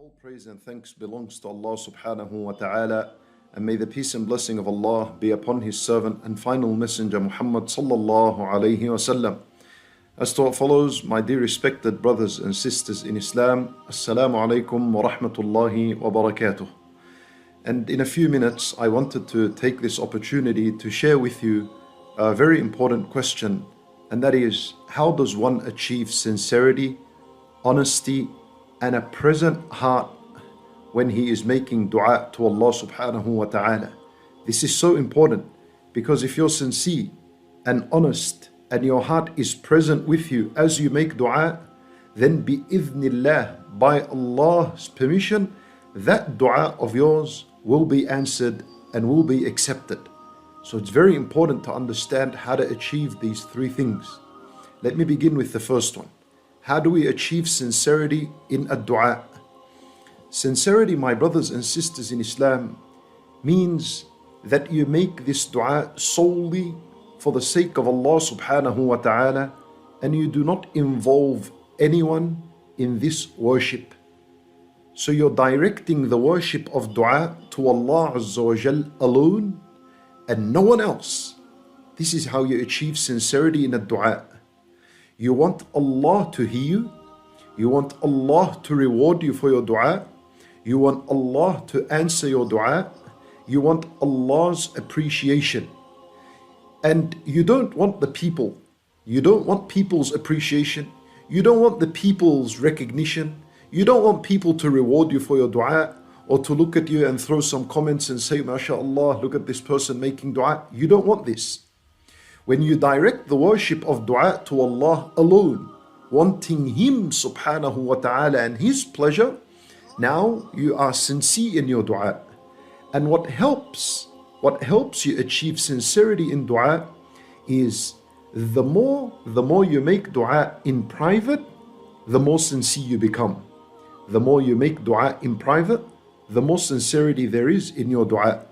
All praise and thanks belongs to Allah subhanahu wa ta'ala, and may the peace and blessing of Allah be upon His servant and final messenger Muhammad sallallahu alayhi wasallam. As to what follows, my dear respected brothers and sisters in Islam, Assalamu alaikum wa rahmatullahi wa barakatuh. And in a few minutes, I wanted to take this opportunity to share with you a very important question, and that is, how does one achieve sincerity, honesty, and a present heart when he is making dua to Allah subhanahu wa ta'ala? This is so important, because if you're sincere and honest and your heart is present with you as you make dua, then bi'idhnillah, by Allah's permission, that dua of yours will be answered and will be accepted. So it's very important to understand how to achieve these three things. Let me begin with the first one. How do we achieve sincerity in a dua? Sincerity, my brothers and sisters in Islam, means that you make this dua solely for the sake of Allah subhanahu wa ta'ala, and you do not involve anyone in this worship. So you're directing the worship of dua to Allah Azza wa Jal alone and no one else. This is how you achieve sincerity in a dua. You want Allah to hear you. You want Allah to reward you for your dua. You want Allah to answer your dua. You want Allah's appreciation. And you don't want the people. You don't want people's appreciation. You don't want the people's recognition. You don't want people to reward you for your dua, or to look at you and throw some comments and say, MashaAllah, look at this person making dua. You don't want this. When you direct the worship of dua to Allah alone, wanting Him subhanahu wa ta'ala and His pleasure, now you are sincere in your dua. And what helps you achieve sincerity in dua is the more you make dua in private, the more sincere you become. The more you make dua in private, the more sincerity there is in your dua.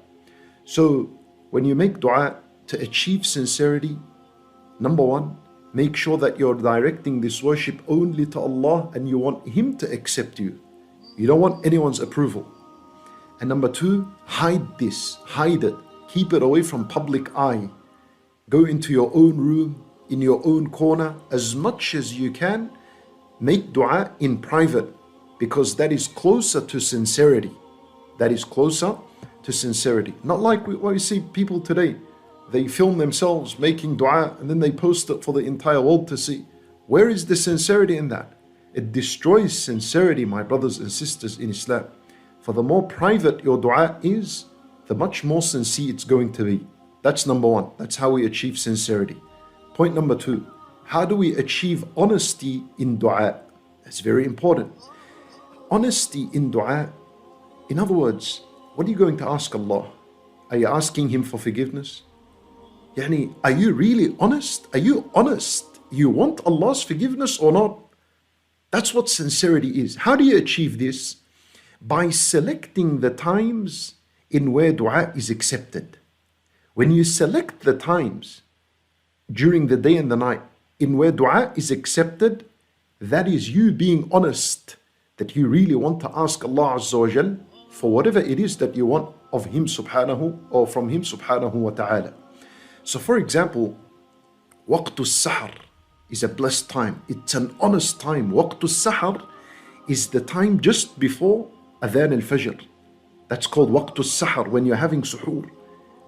So when you make dua to achieve sincerity, number one, make sure that you're directing this worship only to Allah and you want Him to accept you. You don't want anyone's approval. And number two, hide it. Keep it away from public eye. Go into your own room, in your own corner, as much as you can. Make dua in private, because that is closer to sincerity. That is closer to sincerity. Not like what we see people today. They film themselves making dua and then they post it for the entire world to see. Where is the sincerity in that? It destroys sincerity, my brothers and sisters in Islam. For the more private your dua is, the much more sincere it's going to be. That's number one. That's how we achieve sincerity. Point number two, how do we achieve honesty in dua? That's very important. Honesty in dua, in other words, what are you going to ask Allah? Are you asking Him for forgiveness? Yani, are you really honest? Are you honest? You want Allah's forgiveness or not? That's what sincerity is. How do you achieve this? By selecting the times in where dua is accepted. When you select the times during the day and the night in where dua is accepted, that is you being honest, that you really want to ask Allah Azza wa Jal for whatever it is that you want of Him subhanahu, or from Him subhanahu wa ta'ala. So for example, waqtu sahar is a blessed time. It's an honest time. Waqtu sahar is the time just before adhan al-fajr. That's called waqtu sahar, when you're having suhoor.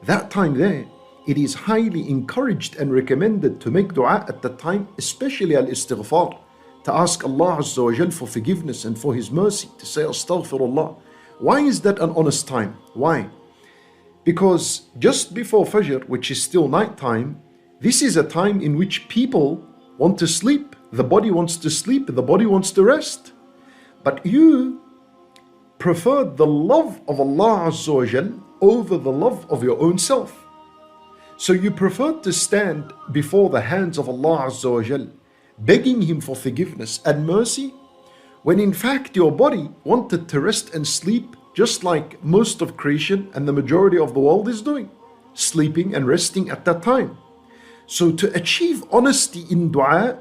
That time there, it is highly encouraged and recommended to make dua at that time, especially al-istighfar, to ask Allah Azza wa Jal for forgiveness and for His mercy, to say astaghfirullah. Why is that an honest time? Why? Because just before Fajr, which is still night time, this is a time in which people want to sleep. The body wants to sleep, the body wants to rest. But you preferred the love of Allah Azza wa Jal over the love of your own self. So you preferred to stand before the hands of Allah Azza wa Jal, begging Him for forgiveness and mercy, when in fact your body wanted to rest and sleep, just like most of creation and the majority of the world is doing, sleeping and resting at that time. So to achieve honesty in dua,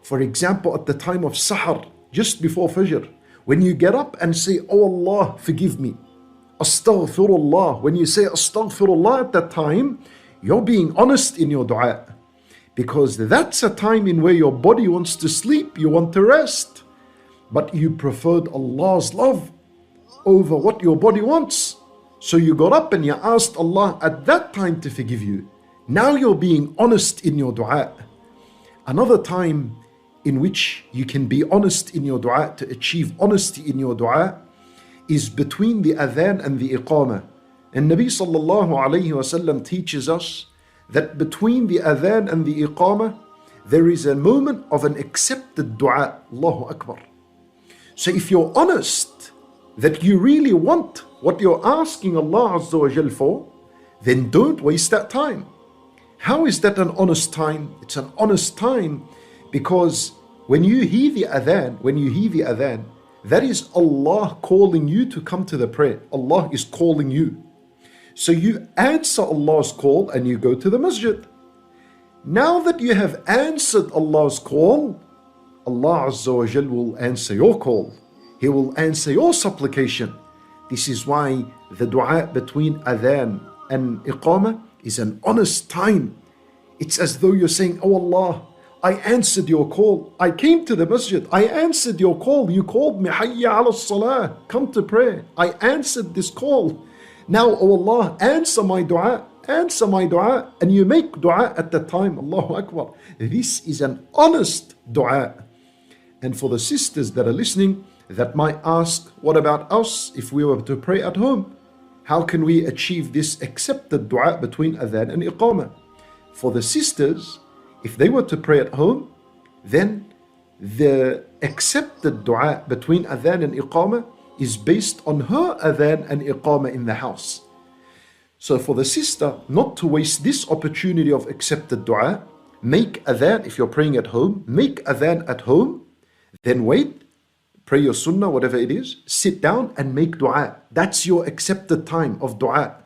for example, at the time of sahar, just before Fajr, When you get up and say, oh Allah, forgive me, astaghfirullah, when you say astaghfirullah at that time, you're being honest in your dua. Because that's a time in where your body wants to sleep, you want to rest. But you preferred Allah's love over what your body wants. So you got up and you asked Allah at that time to forgive you. Now you're being honest in your dua. Another time in which you can be honest in your dua, to achieve honesty in your dua, is between the adhan and the iqamah. And Nabi sallallahu alayhi wasallam teaches us that between the adhan and the iqamah, there is a moment of an accepted dua. Allahu Akbar. So if you're honest that you really want what you're asking Allah Azza wa Jal for, then don't waste that time. How is that an honest time? It's an honest time because when you hear the adhan, that is Allah calling you to come to the prayer. Allah is calling you. So you answer Allah's call and you go to the masjid. Now that you have answered Allah's call, Allah Azza wa Jal will answer your call. He will answer your supplication. This is why the dua between adhan and iqamah is an honest time. It's as though you're saying, oh Allah, I answered your call. I came to the masjid. I answered your call. You called me, hayya ala salah, come to pray. I answered this call. Now, oh Allah, answer my dua. Answer my dua. And you make dua at that time. Allahu Akbar. This is an honest dua. And for the sisters that are listening, that might ask, what about us if we were to pray at home? How can we achieve this accepted dua between adhan and iqamah? For the sisters, if they were to pray at home, then the accepted dua between adhan and iqamah is based on her adhan and iqamah in the house. So for the sister not to waste this opportunity of accepted dua, make adhan, if you're praying at home, make adhan at home, then wait, pray your sunnah, whatever it is, sit down and make dua. That's your accepted time of dua.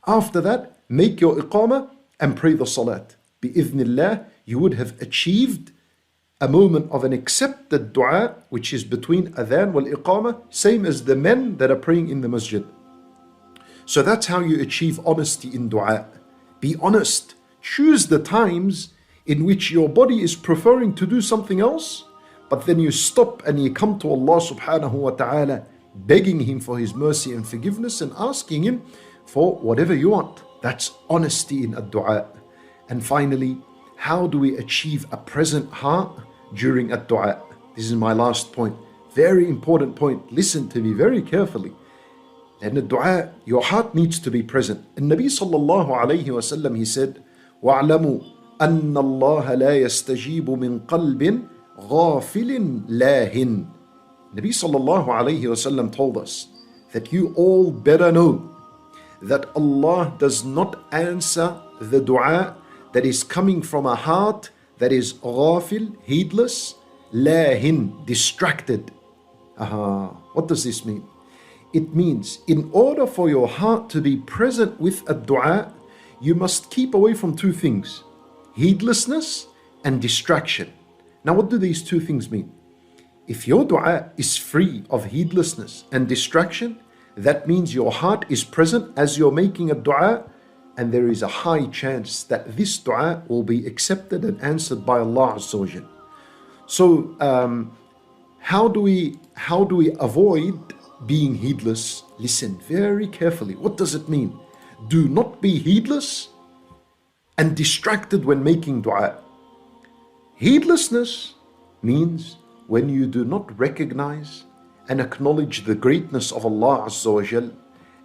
After that, make your iqamah and pray the salat. Bi-idhnillah, you would have achieved a moment of an accepted dua, which is between adhan wal iqamah, same as the men that are praying in the masjid. So that's how you achieve honesty in dua. Be honest. Choose the times in which your body is preferring to do something else, but then you stop and you come to Allah subhanahu wa ta'ala, begging Him for His mercy and forgiveness and asking Him for whatever you want. That's honesty in a dua. And finally, how do we achieve a present heart during a dua? This is my last point. Very important point. Listen to me very carefully. And the dua, your heart needs to be present. And Nabi sallallahu alayhi wa sallam, he said, وَاعْلَمُوا أَنَّ اللَّهَ لَا يَسْتَجِيبُ مِنْ قَلْبٍ غَافِلٍ لَاهٍ. Nabi sallallahu alayhi wa sallam told us that you all better know that Allah does not answer the dua that is coming from a heart that is ghafil, heedless, lahin, distracted. What does this mean? It means in order for your heart to be present with a dua, you must keep away from two things: heedlessness and distraction. Now, what do these two things mean? If your dua is free of heedlessness and distraction, that means your heart is present as you're making a dua, and there is a high chance that this dua will be accepted and answered by Allah Azza wa Jal. So, how do we avoid being heedless? Listen very carefully. What does it mean? Do not be heedless and distracted when making dua. Heedlessness means when you do not recognize and acknowledge the greatness of Allah Azza wa Jal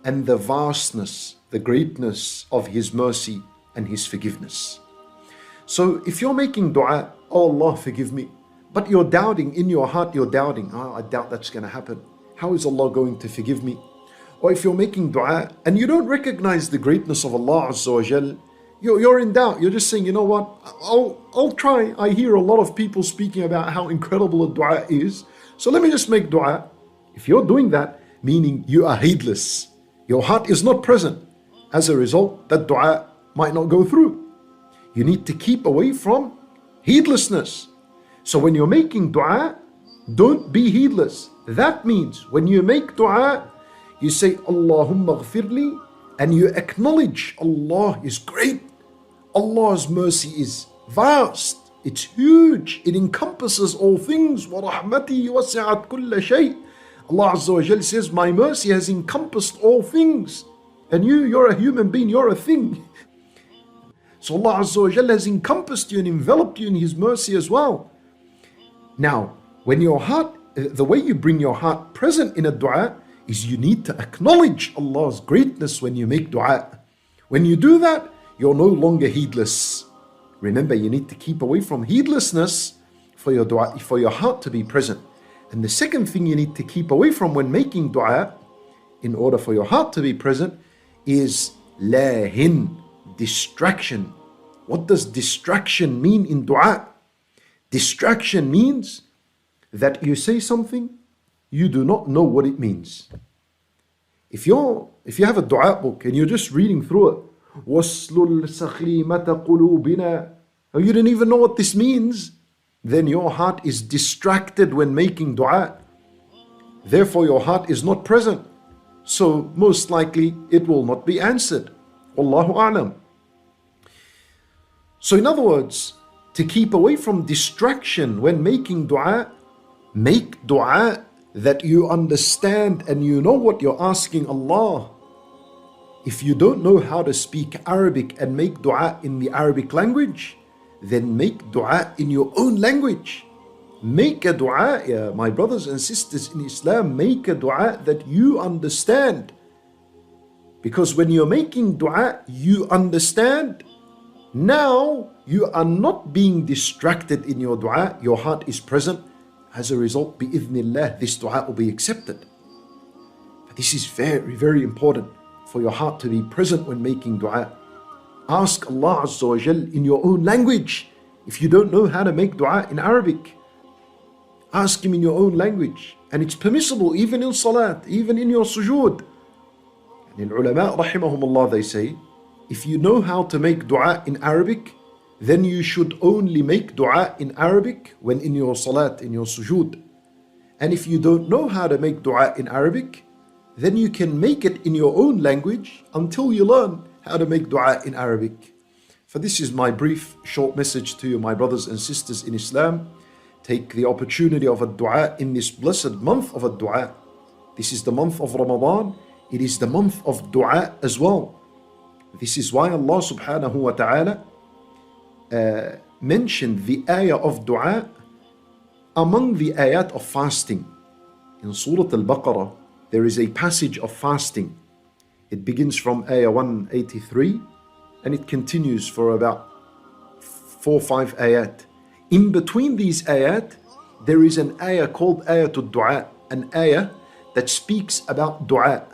and the vastness, the greatness of His mercy and His forgiveness. So if you're making dua, oh Allah forgive me, but you're doubting in your heart, you're doubting, I doubt that's going to happen. How is Allah going to forgive me? Or if you're making dua and you don't recognize the greatness of Allah Azza wa Jal, you're in doubt. You're just saying, you know what, I'll try. I hear a lot of people speaking about how incredible a dua is, so let me just make dua. If you're doing that, meaning you are heedless, your heart is not present. As a result, that dua might not go through. You need to keep away from heedlessness. So when you're making dua, Don't be heedless. That means when you make dua, you say Allahumma ghfirli, and you acknowledge Allah is great. Allah's mercy is vast. It's huge. It encompasses all things. وَرَحْمَتِي وَسِعَتْ كُلَّ شَيْءٍ. Allah Azza wa Jal says, my mercy has encompassed all things. And you're a human being, you're a thing. So Allah Azza wa Jal has encompassed you and enveloped you in His mercy as well. Now, when your heart, the way you bring your heart present in a dua is you need to acknowledge Allah's greatness when you make dua. When you do that, you're no longer heedless. Remember, you need to keep away from heedlessness for your dua, for your heart to be present. And the second thing you need to keep away from when making dua, in order for your heart to be present, is lahin, distraction. What does distraction mean in dua? Distraction means that you say something, you do not know what it means. If you have a dua book and you're just reading through it, وَاسْلُلْ سَخِيمَةَ قُلُوبِنَا, you don't even know what this means, then your heart is distracted when making dua. Therefore your heart is not present. So most likely it will not be answered. Wallahu a'lam. So in other words, to keep away from distraction when making dua, make dua that you understand and you know what you're asking Allah. If you don't know how to speak Arabic and make dua in the Arabic language, then make dua in your own language. Make a dua, my brothers and sisters in Islam, make a dua that you understand. Because when you're making dua, you understand. Now you are not being distracted in your dua, your heart is present. As a result, bi'idhnillah, this dua will be accepted. But this is very, very important for your heart to be present when making dua. Ask Allah Azza wa Jal in your own language. If you don't know how to make dua in Arabic, ask Him in your own language. And it's permissible even in salat, even in your sujood. And in ulama, rahimahumullah, they say, if you know how to make dua in Arabic, then you should only make dua in Arabic when in your salat, in your sujood. And if you don't know how to make dua in Arabic, then you can make it in your own language until you learn how to make dua in Arabic. For this is my brief, short message to you, my brothers and sisters in Islam. Take the opportunity of a dua in this blessed month of a dua. This is the month of Ramadan. It is the month of dua as well. This is why Allah subhanahu wa ta'ala mentioned the ayah of dua among the ayat of fasting. In Surah Al-Baqarah, there is a passage of fasting. It begins from ayah 183 and it continues for about 4 or 5 ayat. In between these ayat, there is an ayah called ayatul dua, an ayah that speaks about dua.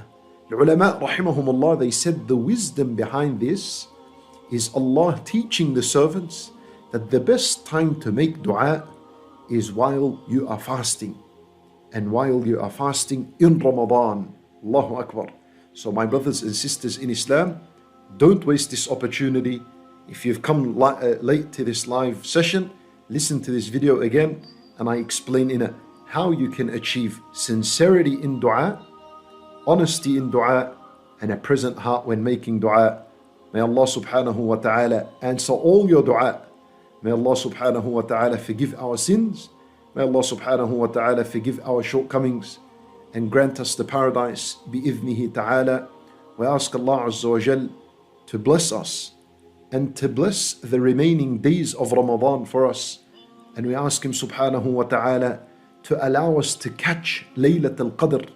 The ulama rahimahumullah, they said the wisdom behind this is Allah teaching the servants that the best time to make dua is while you are fasting. And while you are fasting in Ramadan. Allahu Akbar. So my brothers and sisters in Islam, don't waste this opportunity. If you've come late to this live session, listen to this video again and I explain in it how you can achieve sincerity in dua, honesty in dua, and a present heart when making dua. May Allah subhanahu wa ta'ala answer all your dua. May Allah subhanahu wa ta'ala forgive our sins. May Allah subhanahu wa ta'ala forgive our shortcomings and grant us the paradise bi'idhnihi ta'ala. We ask Allah Azza wa Jal to bless us and to bless the remaining days of Ramadan for us. And we ask Him subhanahu wa ta'ala to allow us to catch Laylatul Qadr.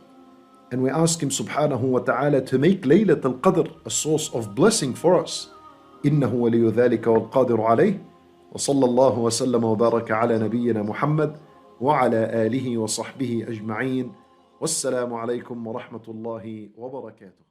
And we ask Him subhanahu wa ta'ala to make Laylatul Qadr a source of blessing for us. إنه ولي ذلك والقادر عليه. وصلى الله وسلم وبارك على نبينا محمد وعلى آله وصحبه أجمعين. والسلام عليكم ورحمة الله وبركاته.